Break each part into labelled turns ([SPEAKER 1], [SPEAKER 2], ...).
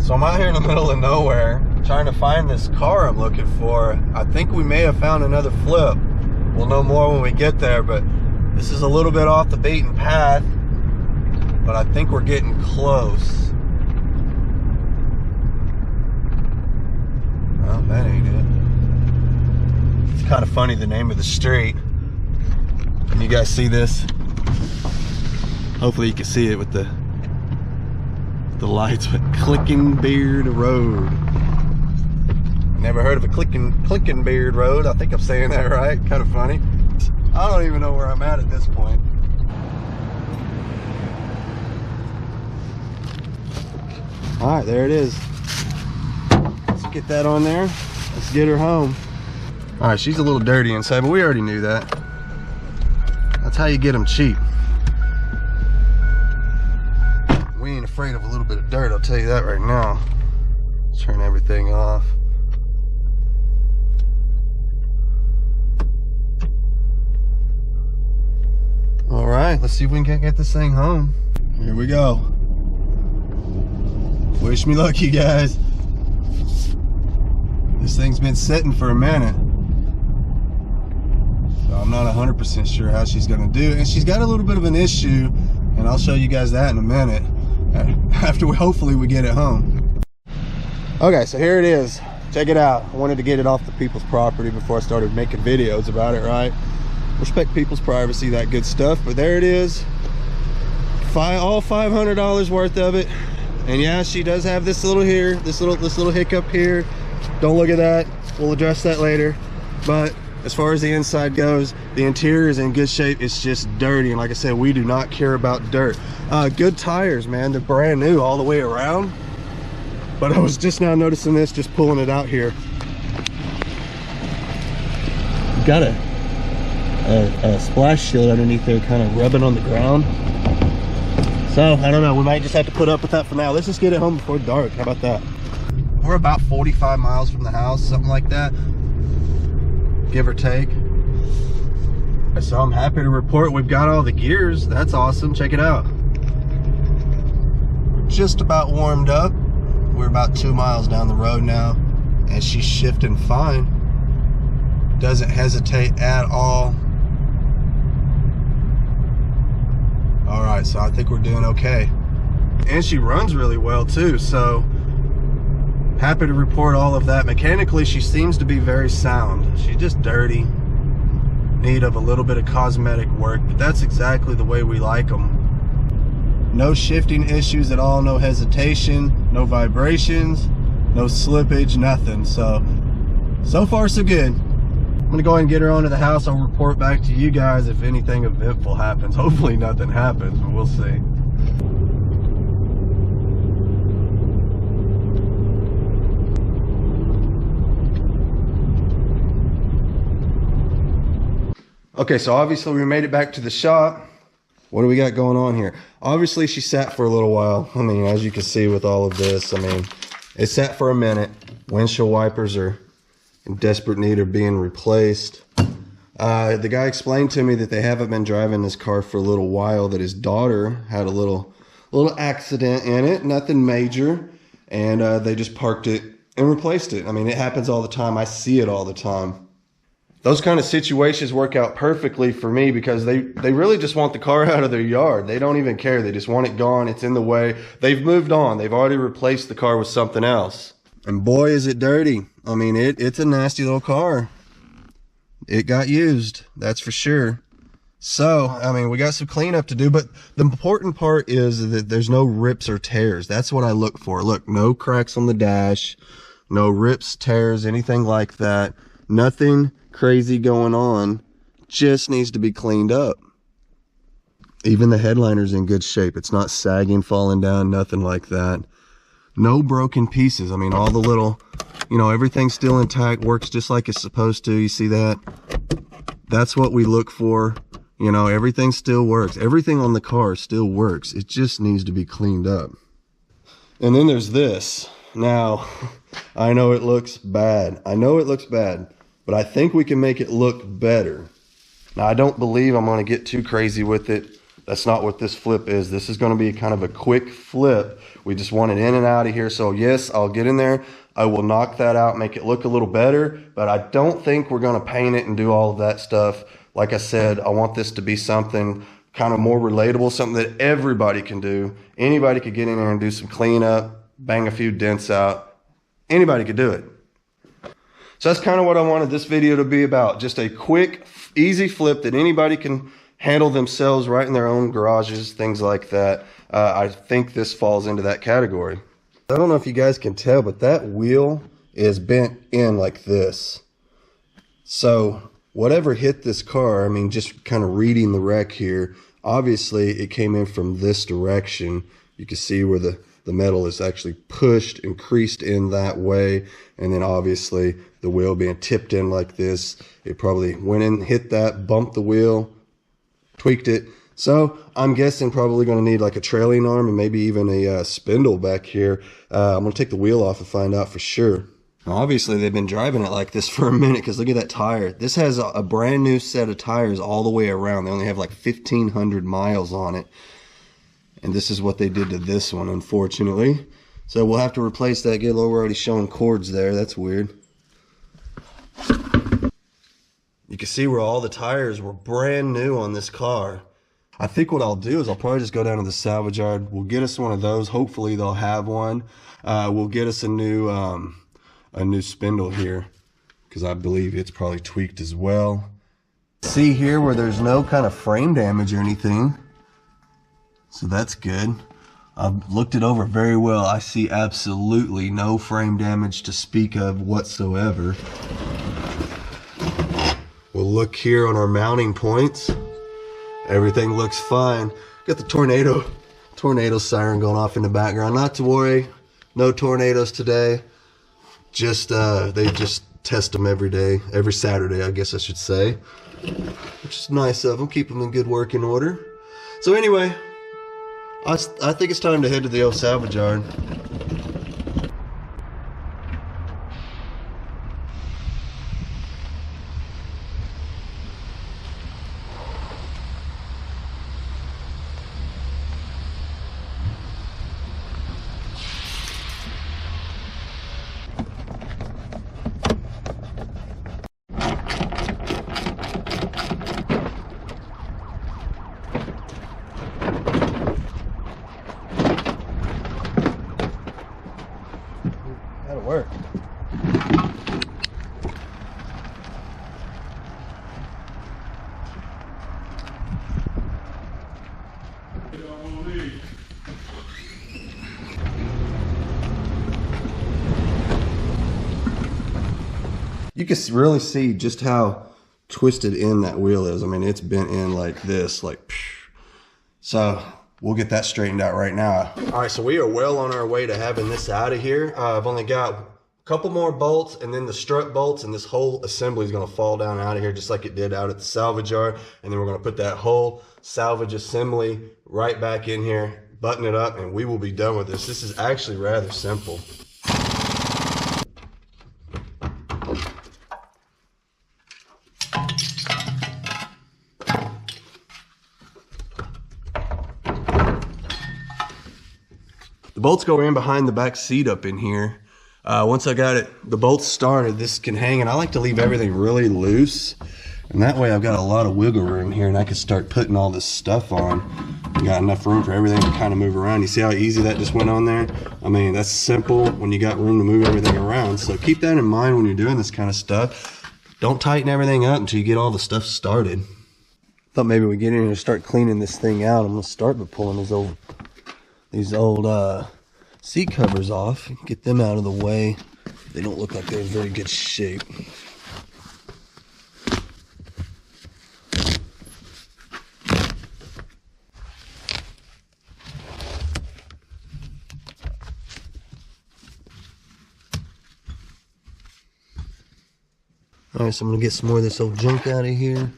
[SPEAKER 1] So I'm out here in the middle of nowhere trying to find this car I'm looking for. I think we may have found another flip. We'll know more when we get there, but this is a little bit off the beaten path, but I think we're getting close. Well, that ain't it. It's kind of funny, the name of the street. Can you guys see this? Hopefully you can see it with the lights, but Clicking Beard Road. Never heard of a Clicking Beard Road. I think I'm saying that right. Kind of funny. I don't even know where I'm at this point. All right, there it is. Let's get that on there. Let's get her home. All right, she's a little dirty inside, but we already knew that. That's how you get them cheap. We ain't afraid of a little bit of dirt, I'll tell you that right now. Let's turn everything off. All right, let's see if we can get this thing home. Here we go. Wish me luck, you guys. This thing's been sitting for a minute. So I'm not 100% sure how she's gonna do. And she's got a little bit of an issue, and I'll show you guys that in a minute. After hopefully we get it home. Okay, so here it is. Check it out. I wanted to get it off the people's property before I started making videos about it, right? Respect people's privacy, that good stuff. But there it is. All $500 worth of it. And yeah, she does have this little hiccup here. Don't look at that. We'll address that later. But as far as the inside goes, the interior is in good shape. It's just dirty, and like I said, we do not care about dirt. Good tires, man. They're brand new all the way around. But I was just now noticing this, just pulling it out here. Got a splash shield underneath there, kind of rubbing on the ground. So I don't know, we might just have to put up with that for now. Let's just get it home before dark. How about that? We're about 45 miles from the house, something like that, give or take. So I'm happy to report we've got all the gears. That's awesome. Check it out. We're just about warmed up. We're about 2 miles down the road now, and she's shifting fine. Doesn't hesitate at all. All right, so I think we're doing okay. And she runs really well too, so happy to report all of that. Mechanically, she seems to be very sound. She's just dirty, need of a little bit of cosmetic work, but that's exactly the way we like them. No shifting issues at all, no hesitation, no vibrations, no slippage, nothing. So far so good. I'm gonna go ahead and get her onto the house. I'll report back to you guys if anything eventful happens. Hopefully nothing happens, but we'll see. Okay, so obviously we made it back to the shop. What do we got going on here? Obviously she sat for a little while. I mean, as you can see with all of this, I mean, it sat for a minute. Windshield wipers are in desperate need of being replaced. The guy explained to me that they haven't been driving this car for a little while, that his daughter had a little accident in it, nothing major, and they just parked it and replaced it. I mean, it happens all the time. I see it all the time. Those kind of situations work out perfectly for me because they really just want the car out of their yard. They don't even care. They just want it gone. It's in the way. They've moved on. They've already replaced the car with something else. And boy, is it dirty. I mean, it's a nasty little car. It got used, that's for sure. So, I mean, we got some cleanup to do, but the important part is that there's no rips or tears. That's what I look for. Look, no cracks on the dash, no rips, tears, anything like that. Nothing crazy going on, just needs to be cleaned up. Even the headliner's in good shape. It's not sagging, falling down, nothing like that. No broken pieces. I mean, all the little, you know, everything's still intact, works just like it's supposed to. You see that? That's what we look for. You know, everything still works. Everything on the car still works. It just needs to be cleaned up. And then there's this. Now, I know it looks bad. I know it looks bad, but I think we can make it look better. Now, I don't believe I'm going to get too crazy with it, That's not what this flip is. This is going to be kind of a quick flip. We just want it in and out of here. So yes, I'll get in there. I will knock that out, make it look a little better, but I don't think we're going to paint it and do all of that stuff. Like I said, I want this to be something kind of more relatable, something that everybody can do. Anybody could get in there and do some cleanup, bang a few dents out. Anybody could do it. So that's kind of what I wanted this video to be about. Just a quick, easy flip that anybody can handle themselves right in their own garages, things like that. I think this falls into that category. I don't know if you guys can tell, but that wheel is bent in like this. So whatever hit this car, I mean, just kind of reading the wreck here, obviously it came in from this direction. You can see where the metal is actually pushed and creased in that way. And then obviously the wheel being tipped in like this, it probably went in, hit that, bumped the wheel, tweaked it. So I'm guessing probably going to need like a trailing arm and maybe even a spindle back here. I'm going to take the wheel off and find out for sure. Now, obviously they've been driving it like this for a minute, because look at that tire. This has a brand new set of tires all the way around. They only have like 1,500 miles on it. And this is what they did to this one, unfortunately. So we'll have to replace that. Get low, we're already showing cords there. That's weird. You can see where all the tires were brand new on this car. I think what I'll do is I'll probably just go down to the salvage yard. We'll get us one of those. Hopefully they'll have one. We'll get us a new spindle here, because I believe it's probably tweaked as well. See here where there's no kind of frame damage or anything. So that's good. I've looked it over very well. I see absolutely no frame damage to speak of whatsoever. We'll look here on our mounting points. Everything looks fine. Got the tornado siren going off in the background. Not to worry, no tornadoes today. Just they just test them every day, every Saturday, I guess I should say, which is nice of them. Keep them in good working order. So anyway, I think it's time to head to the old salvage yard. That'll work. You can really see just how twisted in that wheel is. I mean, it's bent in like this, like, so we'll get that straightened out right now. All right, so we are well on our way to having this out of here. I've only got a couple more bolts and then the strut bolts, and this whole assembly is gonna fall down out of here just like it did out at the salvage yard. And then we're gonna put that whole salvage assembly right back in here, button it up, and we will be done with this. This is actually rather simple. The bolts go in behind the back seat up in here. Once I got the bolts started, this can hang, and I like to leave everything really loose. And that way I've got a lot of wiggle room here, and I can start putting all this stuff on. I got enough room for everything to kind of move around. You see how easy that just went on there? I mean, that's simple when you got room to move everything around. So keep that in mind when you're doing this kind of stuff. Don't tighten everything up until you get all the stuff started. Thought maybe we get in here and start cleaning this thing out. I'm gonna start by pulling these old seat covers off, get them out of the way. They don't look like they're in very good shape. All right, so I'm gonna get some more of this old junk out of here.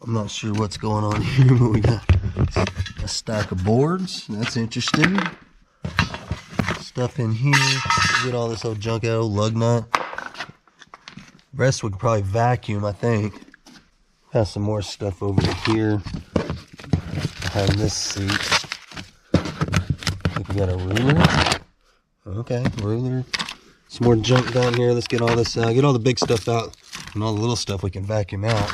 [SPEAKER 1] I'm not sure what's going on here, but we got a stack of boards. That's interesting. Stuff in here. Get all this old junk out, old lug nut. The rest we could probably vacuum, I think. Have some more stuff over here. I have this seat. I think we got a ruler. Okay, ruler. Some more junk down here. Let's get all this out. Get all the big stuff out, and all the little stuff we can vacuum out.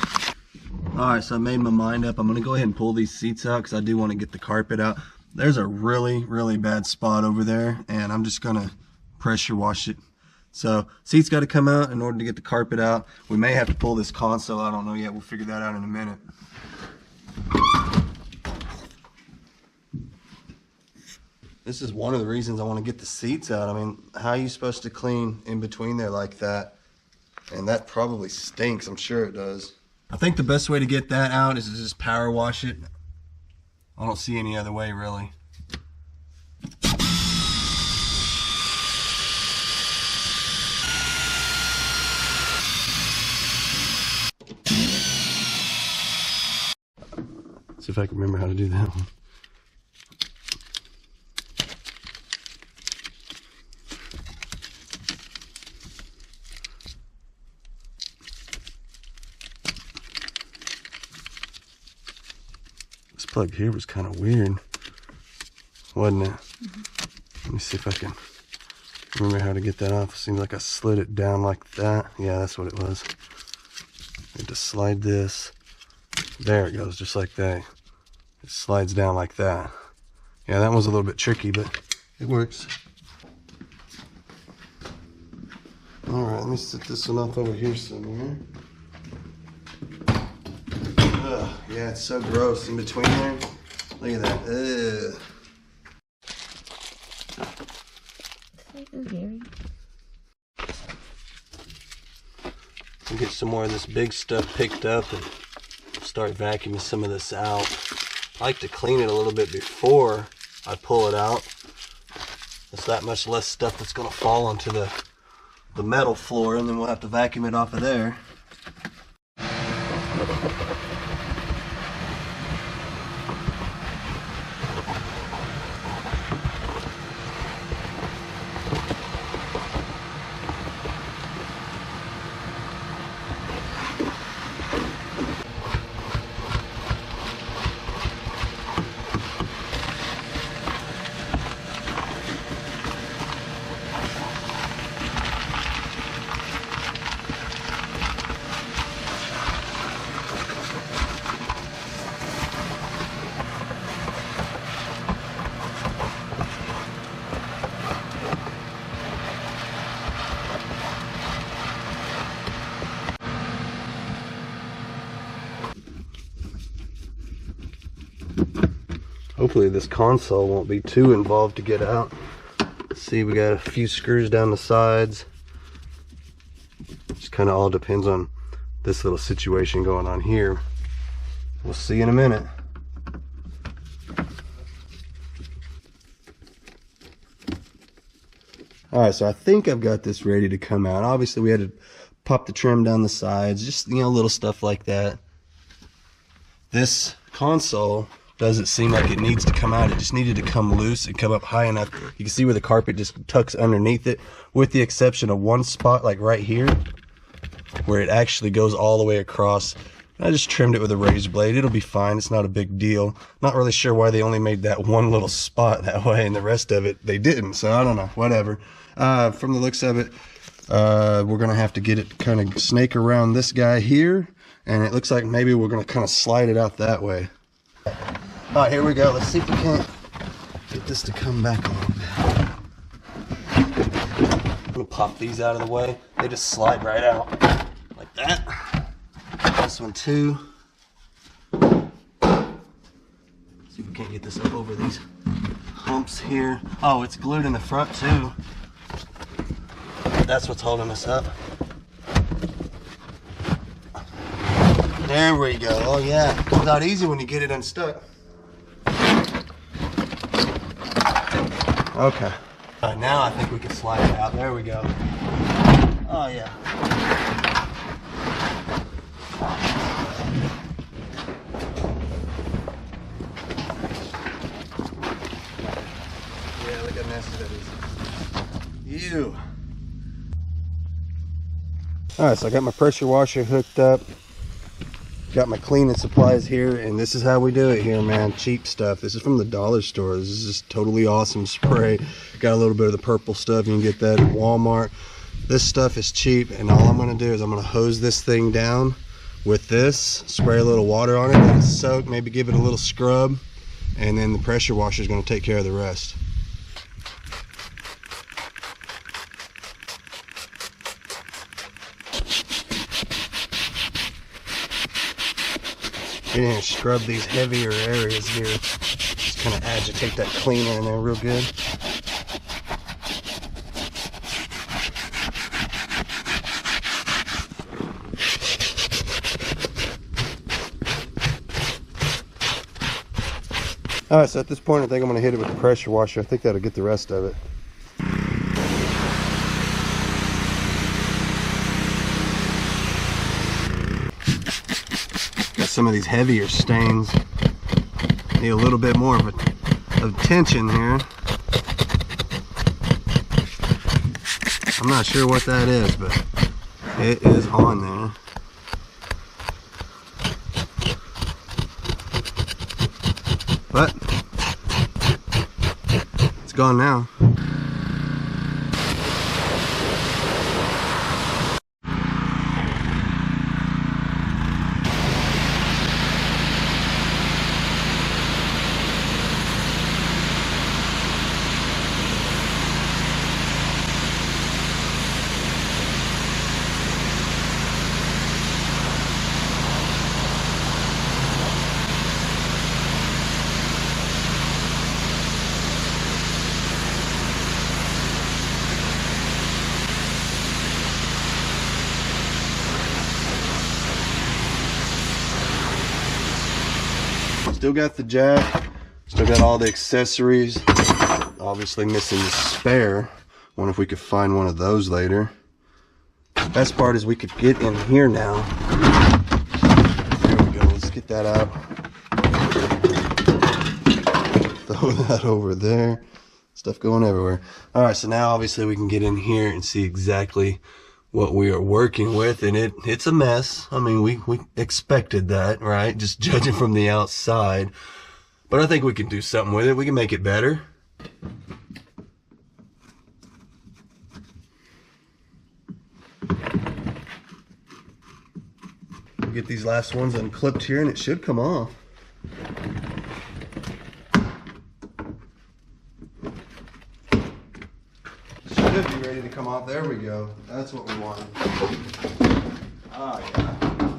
[SPEAKER 1] Alright, so I made my mind up. I'm going to go ahead and pull these seats out because I do want to get the carpet out. There's a really, really bad spot over there, and I'm just going to pressure wash it. So, seats got to come out in order to get the carpet out. We may have to pull this console. I don't know yet. We'll figure that out in a minute. This is one of the reasons I want to get the seats out. I mean, how are you supposed to clean in between there like that? And that probably stinks. I'm sure it does. I think the best way to get that out is to just power wash it. I don't see any other way, really. See if I can remember how to do that one. This plug here was kind of weird, wasn't it? Mm-hmm. Let me see if I can remember how to get that off. It seems like I slid it down like that. Yeah, that's what it was. I had to slide this. There it goes, just like that. It slides down like that. Yeah, that was a little bit tricky, but it works. Alright, let me set this one up over here somewhere. Ugh, yeah, it's so gross in between there. Look at that.
[SPEAKER 2] Very.
[SPEAKER 1] We'll get some more of this big stuff picked up and start vacuuming some of this out. I like to clean it a little bit before I pull it out. There's that much less stuff that's going to fall onto the metal floor, and then we'll have to vacuum it off of there. Hopefully this console won't be too involved to get out. Let's see, we got a few screws down the sides. Just kind of all depends on this little situation going on here. We'll see in a minute. Alright, so I think I've got this ready to come out. Obviously we had to pop the trim down the sides, just, you know, little stuff like that. This console doesn't seem like it needs to come out. It just needed to come loose and come up high enough. You can see where the carpet just tucks underneath it, with the exception of one spot, like right here, where it actually goes all the way across. I just trimmed it with a razor blade. It'll be fine. It's not a big deal. Not really sure why they only made that one little spot that way and the rest of it they didn't. So I don't know. Whatever. From the looks of it, we're going to have to get it kind of snake around this guy here. And it looks like maybe we're going to kind of slide it out that way. Alright, here we go. Let's see if we can't get this to come back a little bit. I'm going to pop these out of the way. They just slide right out. Like that. This one too. See if we can't get this up over these humps here. Oh, it's glued in the front too. That's what's holding us up. There we go. Oh yeah, it comes out easy when you get it unstuck. Okay. Now I think we can slide it out. There we go. Oh yeah. Yeah, look how nasty that is. Ew. Alright, so I got my pressure washer hooked up. Got my cleaning supplies here, and this is how we do it here, man. Cheap stuff. This is from the dollar store. This is just totally awesome spray. Got a little bit of the purple stuff. You can get that at Walmart. This stuff is cheap, and all I'm gonna do is I'm gonna hose this thing down with this, spray a little water on it, let it soak, maybe give it a little scrub, and then the pressure washer is gonna take care of the rest. Get in and scrub these heavier areas here. Just kind of agitate that cleaner in there real good. Alright, so at this point I think I'm going to hit it with the pressure washer. I think that'll get the rest of it. Some of these heavier stains need a little bit more of tension here. I'm not sure what that is, but it is on there. But it's gone now. Still got the jack, still got all the accessories, obviously missing the spare. Wonder if we could find one of those later. Best part is we could get in here now. There we go, let's get that out. Throw that over there. Stuff going everywhere. Alright, so now obviously we can get in here and see exactly what we are working with, and it's a mess. I mean, we expected that, right? Just judging from the outside. But I think we can do something with it. We can make it better. Get these last ones unclipped here and it should come off. Should be ready to come off. There we go. That's what we wanted. Ah, yeah.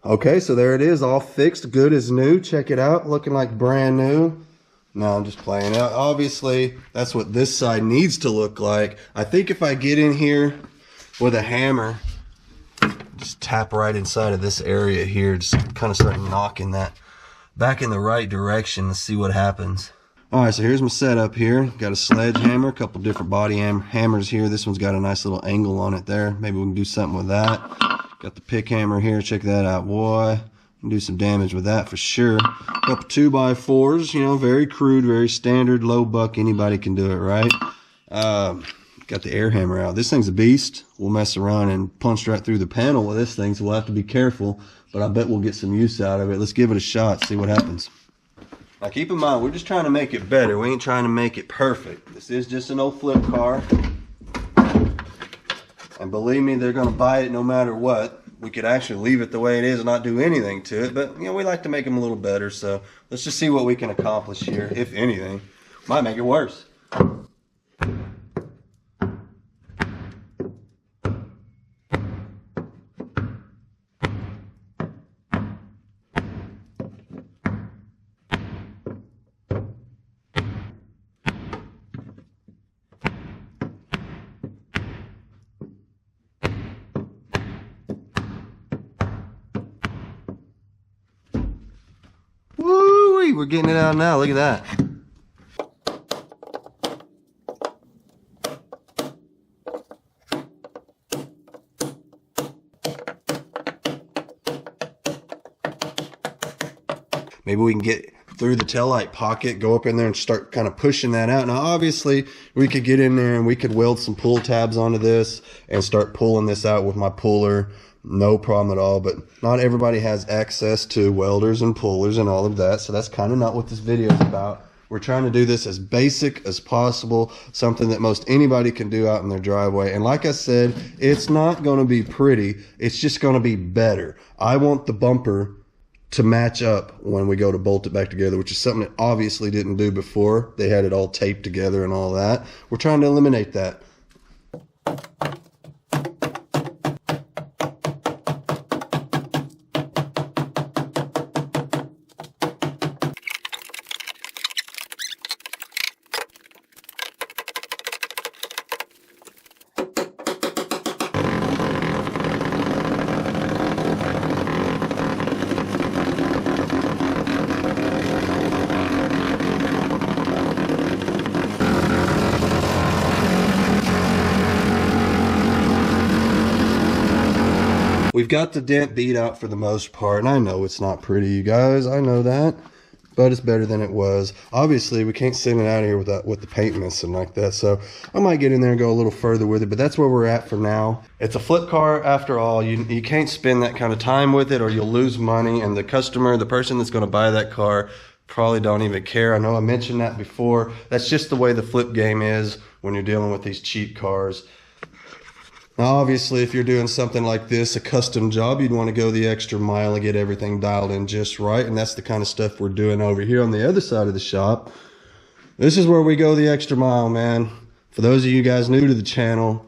[SPEAKER 1] Okay, so there it is, all fixed, good as new. Check it out, looking like brand new. No, I'm just playing. Obviously, that's what this side needs to look like. I think if I get in here with a hammer, just tap right inside of this area here, just kind of start knocking that back in the right direction to see what happens. All right, so here's my setup here. Got a sledgehammer, a couple different body hammers here. This one's got a nice little angle on it there. Maybe we can do something with that. Got the pick hammer here. Check that out, boy. Can do some damage with that for sure. A couple 2x4s, you know, very crude, very standard, low buck. Anybody can do it, right? Got the air hammer out. This thing's a beast. We'll mess around and punch right through the panel with this thing, so we'll have to be careful. But I bet we'll get some use out of it. Let's give it a shot, see what happens. Now keep in mind, we're just trying to make it better. We ain't trying to make it perfect. This is just an old flip car. And believe me, they're going to buy it no matter what. We could actually leave it the way it is and not do anything to it. But, you know, we like to make them a little better. So let's just see what we can accomplish here, if anything. Might make it worse. Woo-wee, we're getting it out now. Look at that. Maybe we can get through the taillight pocket, go up in there and start kind of pushing that out. Now, obviously, we could get in there and we could weld some pull tabs onto this and start pulling this out with my puller. No problem at all, but not everybody has access to welders and pullers and all of that, so that's kind of not what this video is about. We're trying to do this as basic as possible, something that most anybody can do out in their driveway. And like I said, it's not going to be pretty, it's just going to be better. I want the bumper to match up when we go to bolt it back together, which is something that obviously didn't do before. They had it all taped together and all that. We're trying to eliminate that. We've got the dent beat out for the most part, and I know it's not pretty, you guys. I know that, but it's better than it was. Obviously, we can't send it out of here with the paint missing like that, so I might get in there and go a little further with it, but that's where we're at for now. It's a flip car after all. You can't spend that kind of time with it or you'll lose money, and the customer, the person that's going to buy that car, probably don't even care. I know I mentioned that before. That's just the way the flip game is when you're dealing with these cheap cars. Now, obviously, if you're doing something like this, a custom job, you'd want to go the extra mile and get everything dialed in just right. And that's the kind of stuff we're doing over here on the other side of the shop. This is where we go the extra mile, man. For those of you guys new to the channel,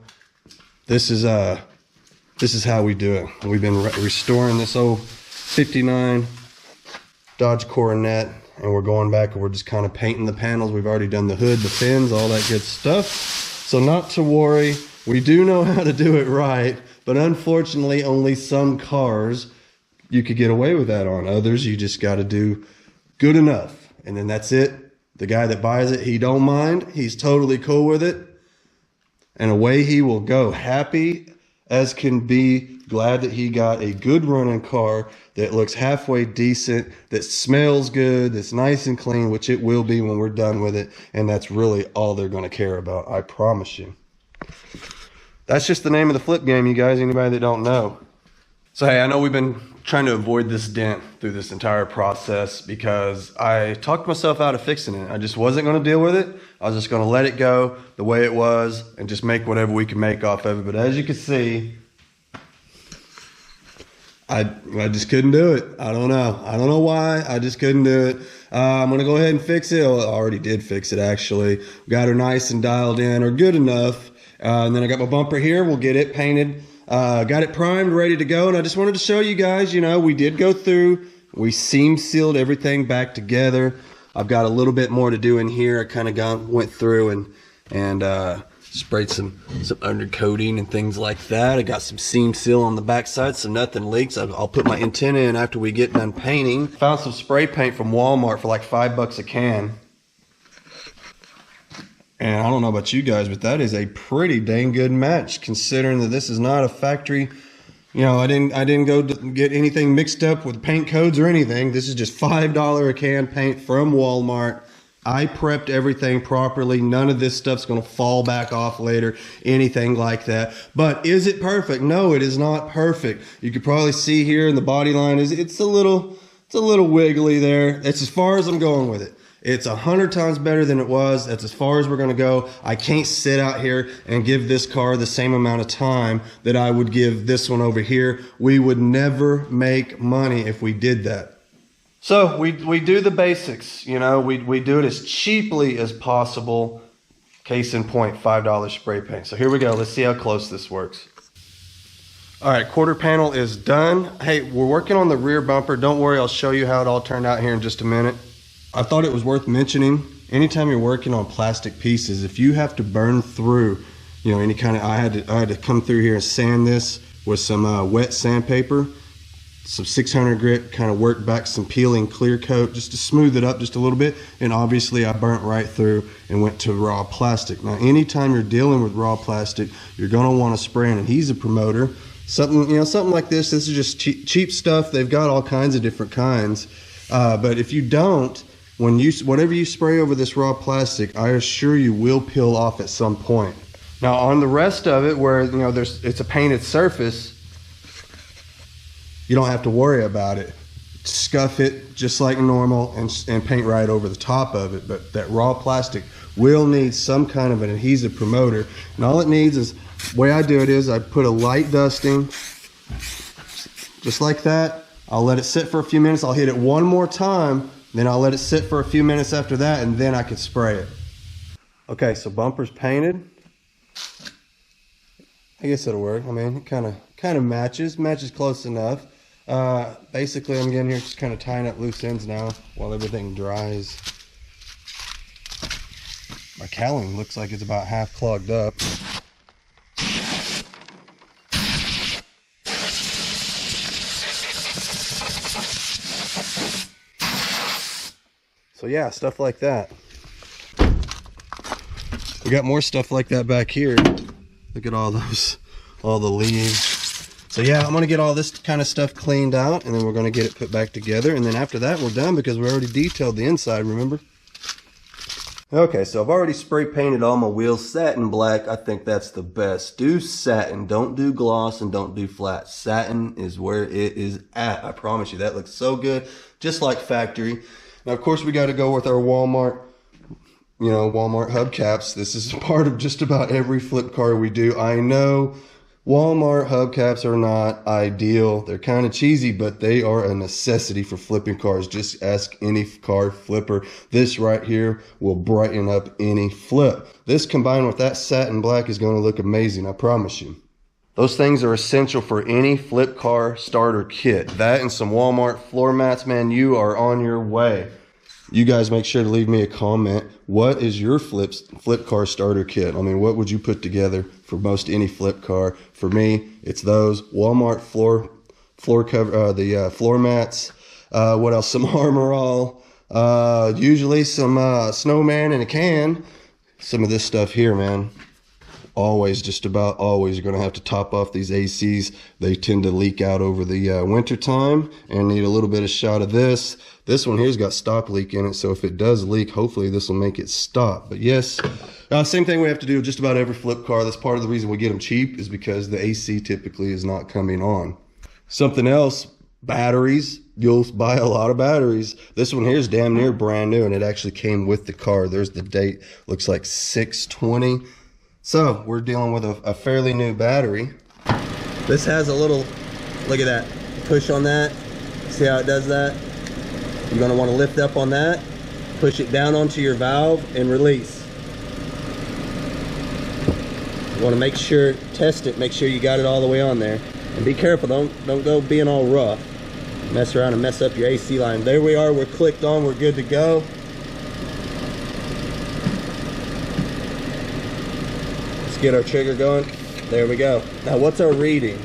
[SPEAKER 1] this is how we do it. We've been restoring this old 59 Dodge Coronet, and we're going back and we're just kind of painting the panels. We've already done the hood, the fins, all that good stuff. So not to worry. We do know how to do it right, but unfortunately only some cars you could get away with that on. Others you just got to do good enough, and then that's it. The guy that buys it, he don't mind. He's totally cool with it, and away he will go, happy as can be, glad that he got a good running car that looks halfway decent, that smells good, that's nice and clean, which it will be when we're done with it, and that's really all they're going to care about, I promise you. That's just the name of the flip game, you guys, anybody that don't know. So hey, I know we've been trying to avoid this dent through this entire process because I talked myself out of fixing it. I just wasn't going to deal with it. I was just going to let it go the way it was and just make whatever we could make off of it. But as you can see, I just couldn't do it. I don't know why. I just couldn't do it. I'm going to go ahead and fix it. Well, I already did fix it, actually. Got her nice and dialed in, or good enough. And then I got my bumper here. We'll get it painted. Got it primed, ready to go. And I just wanted to show you guys, you know, we did go through. We seam sealed everything back together. I've got a little bit more to do in here. I kind of went through and sprayed some undercoating and things like that. I got some seam seal on the backside so nothing leaks. I'll put my antenna in after we get done painting. Found some spray paint from Walmart for like $5 a can. And I don't know about you guys, but that is a pretty dang good match considering that this is not a factory. You know, I didn't go to get anything mixed up with paint codes or anything. This is just $5 a can paint from Walmart. I prepped everything properly. None of this stuff's going to fall back off later, anything like that. But is it perfect? No, it is not perfect. You could probably see here in the body line, it's a little wiggly there. That's as far as I'm going with it. It's 100 times better than it was. That's as far as we're going to go. I can't sit out here and give this car the same amount of time that I would give this one over here. We would never make money if we did that. So we do the basics, you know, we do it as cheaply as possible. Case in point, $5 spray paint. So here we go. Let's see how close this works. All right, quarter panel is done. Hey, we're working on the rear bumper. Don't worry, I'll show you how it all turned out here in just a minute. I thought it was worth mentioning, anytime you're working on plastic pieces, if you have to burn through, you know, any kind of, I had to come through here and sand this with some wet sandpaper, some 600 grit, kind of work back some peeling clear coat just to smooth it up just a little bit. And obviously I burnt right through and went to raw plastic. Now, anytime you're dealing with raw plastic, you're going to want to spray an adhesive promoter. Something, you know, something like this. This is just cheap stuff. They've got all kinds of different kinds. But if you don't, whatever you spray over this raw plastic, I assure you will peel off at some point. Now on the rest of it, where it's a painted surface, you don't have to worry about it. Scuff it just like normal and paint right over the top of it. But that raw plastic will need some kind of an adhesive promoter, and all it needs is, the way I do it is I put a light dusting just like that. I'll let it sit for a few minutes. I'll hit it one more time, then I'll let it sit for a few minutes after that, and then I can spray it. Okay, so bumper's painted. I guess it'll work. I mean, it kind of matches close enough. Basically, I'm getting here just kind of tying up loose ends now while everything dries. My cowling looks like it's about half clogged up. So yeah, stuff like that. We got more stuff like that back here. Look at all the leaves. So yeah, I'm gonna get all this kind of stuff cleaned out, and then we're gonna get it put back together, and then after that we're done because we already detailed the inside, remember? Okay, so I've already spray painted all my wheels satin black. I think that's the best. Do satin, don't do gloss, and don't do flat. Satin is where it is at. I promise you, that looks so good, just like factory. Now, of course, we got to go with our Walmart, Walmart hubcaps. This is part of just about every flip car we do. I know Walmart hubcaps are not ideal. They're kind of cheesy, but they are a necessity for flipping cars. Just ask any car flipper. This right here will brighten up any flip. This combined with that satin black is going to look amazing, I promise you. Those things are essential for any flip car starter kit. That and some Walmart floor mats, man, you are on your way. You guys make sure to leave me a comment. What is your flip car starter kit? I mean, what would you put together for most any flip car? For me, it's those Walmart floor cover, the floor mats. What else? Some Armor All. Usually some snowman in a can. Some of this stuff here, man. Always, just about always, you're going to have to top off these ACs. They tend to leak out over the winter time and need a little bit of shot of this. This one here's got stop leak in it, so if it does leak, hopefully this will make it stop. But yes, same thing we have to do with just about every flip car. That's part of the reason we get them cheap, is because the AC typically is not coming on. Something else, batteries. You'll buy a lot of batteries. This one here is damn near brand new, and it actually came with the car. There's the date. Looks like 6/20. So we're dealing with a fairly new battery. This has a little, look at that, push on that. See how it does that? You're gonna wanna lift up on that, push it down onto your valve and release. You wanna make sure, test it, make sure you got it all the way on there. And be careful, don't go being all rough. Mess around and mess up your AC line. There we are, we're clicked on, we're good to go. Get our trigger going. There we go. Now what's our reading?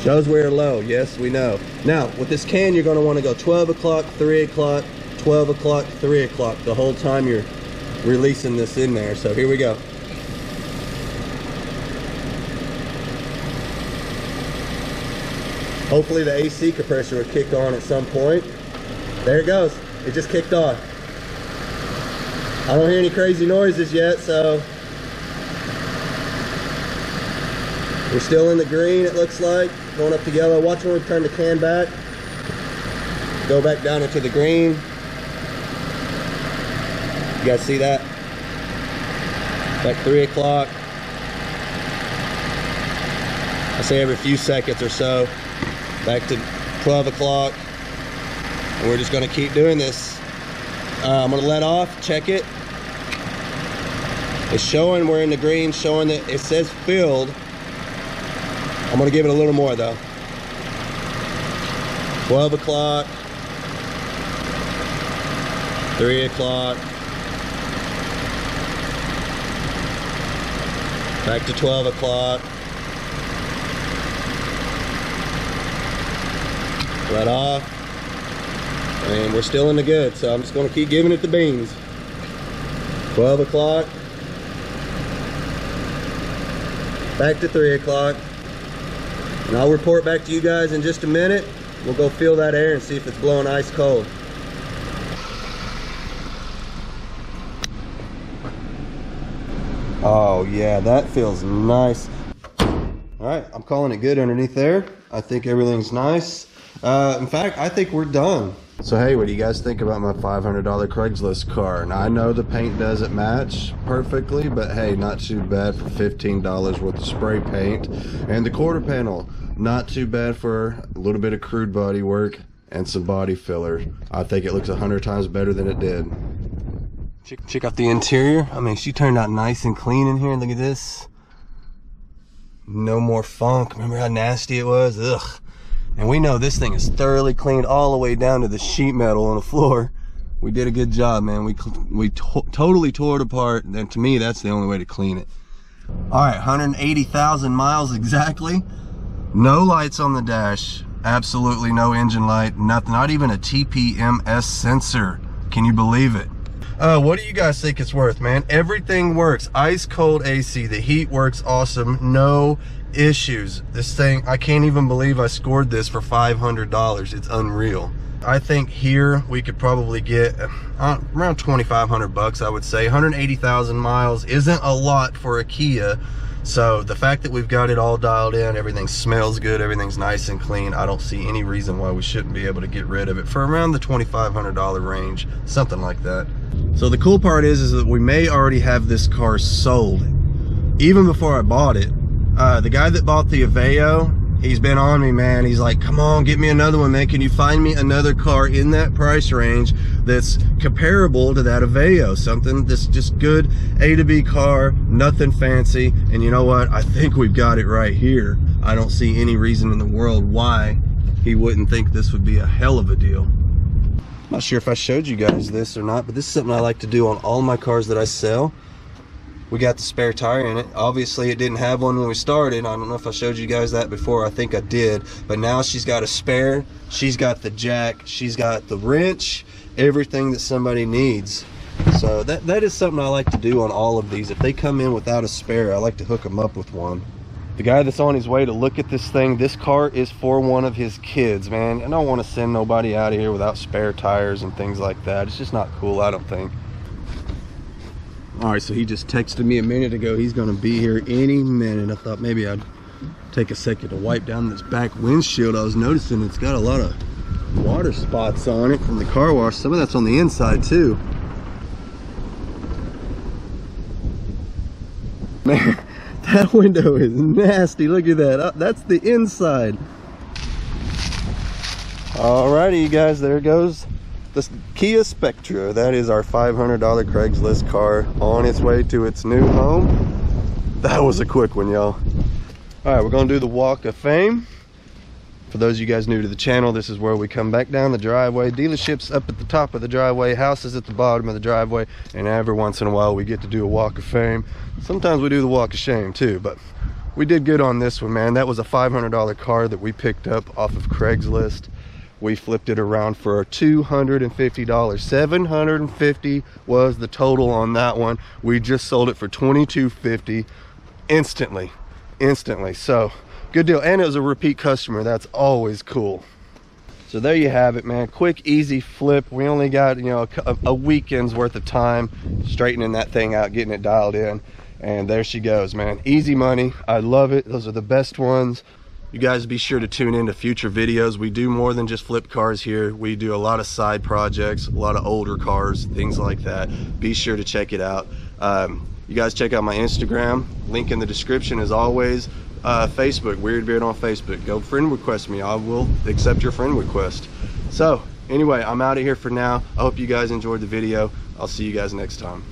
[SPEAKER 1] Shows we're low. Yes, we know. Now with this can, you're going to want to go 12 o'clock, 3 o'clock, 12 o'clock, 3 o'clock the whole time you're releasing this in there. So here we go. Hopefully the AC compressor will kick on at some point. There it goes. It just kicked on. I don't hear any crazy noises yet, so we're still in the green, it looks like. Going up to yellow. Watch when we turn the can back. Go back down into the green. You guys see that? Like 3 o'clock. I say every few seconds or so. Back to 12 o'clock. And we're just gonna keep doing this. I'm gonna let off, check it. It's showing we're in the green, showing that it says filled. I'm gonna give it a little more though. 12 o'clock, 3 o'clock, back to 12 o'clock, let off, and we're still in the good, so I'm just gonna keep giving it the beans. 12 o'clock, back to 3 o'clock. And I'll report back to you guys in just a minute. We'll go feel that air and see if it's blowing ice cold. Oh yeah, that feels nice. All right, I'm calling it good underneath there. I think everything's nice. In fact, I think we're done. So hey, what do you guys think about my $500 Craigslist car? Now I know the paint doesn't match perfectly, but hey, not too bad for $15 worth of spray paint. And the quarter panel, not too bad for a little bit of crude body work and some body filler. I think it looks 100 times better than it did. Check out the interior. I mean, she turned out nice and clean in here. Look at this. No more funk. Remember how nasty it was? Ugh. And we know this thing is thoroughly cleaned all the way down to the sheet metal on the floor. We did a good job, man. We totally tore it apart, and to me, that's the only way to clean it. All right, 180,000 miles exactly. No lights on the dash. Absolutely no engine light. Nothing. Not even a TPMS sensor. Can you believe it? What do you guys think it's worth, man? Everything works. Ice cold AC. The heat works awesome. No issues. This thing, I can't even believe I scored this for $500. It's unreal. I think here we could probably get around 2,500 bucks, I would say. 180,000 miles isn't a lot for a Kia. So the fact that we've got it all dialed in, everything smells good, everything's nice and clean, I don't see any reason why we shouldn't be able to get rid of it for around the $2,500 range, something like that. So the cool part is that we may already have this car sold. Even before I bought it, the guy that bought the Aveo, he's been on me, man. He's like, come on, get me another one, man. Can you find me another car in that price range that's comparable to that Aveo? Something that's just good A to B car, nothing fancy. And you know what? I think we've got it right here. I don't see any reason in the world why he wouldn't think this would be a hell of a deal. I'm not sure if I showed you guys this or not, but this is something I like to do on all my cars that I sell. We got the spare tire in it. Obviously it didn't have one when we started. I don't know if I showed you guys that before. I think I did, but now she's got a spare. She's got the jack, she's got the wrench, everything that somebody needs. So that is something I like to do on all of these. If they come in without a spare, I like to hook them up with one. The guy that's on his way to look at this thing, this car is for one of his kids, man. I don't want to send nobody out of here without spare tires and things like that. It's just not cool, I don't think. All right, so he just texted me a minute ago. He's gonna be here any minute. I thought maybe I'd take a second to wipe down this back windshield. I was noticing it's got a lot of water spots on it from the car wash. Some of that's on the inside too. Man, that window is nasty. Look at that. That's the inside. Alrighty, you guys, there goes the Kia Spectra. That is our $500 Craigslist car on its way to its new home. That was a quick one, y'all. All right, we're gonna do the walk of fame. For those of you guys new to the channel, this is where we come back down the driveway. Dealerships up at the top of the driveway, houses at the bottom of the driveway, and every once in a while we get to do a walk of fame. Sometimes we do the walk of shame too, but we did good on this one, man. That was a $500 car that we picked up off of Craigslist. We flipped it around for $250. $750 was the total on that one. We just sold it for $22.50 instantly. So good deal, and it was a repeat customer. That's always cool. So there you have it, man. Quick, easy flip. We only got, you know, a weekend's worth of time straightening that thing out, getting it dialed in, and there she goes, man. Easy money. I love it. Those are the best ones. You guys be sure to tune in to future videos. We do more than just flip cars here. We do a lot of side projects, a lot of older cars, things like that. Be sure to check it out. You guys check out my Instagram, link in the description as always. Facebook, Weird Beard on Facebook. Go friend request me. I will accept your friend request. So anyway, I'm out of here for now. I hope you guys enjoyed the video. I'll see you guys next time.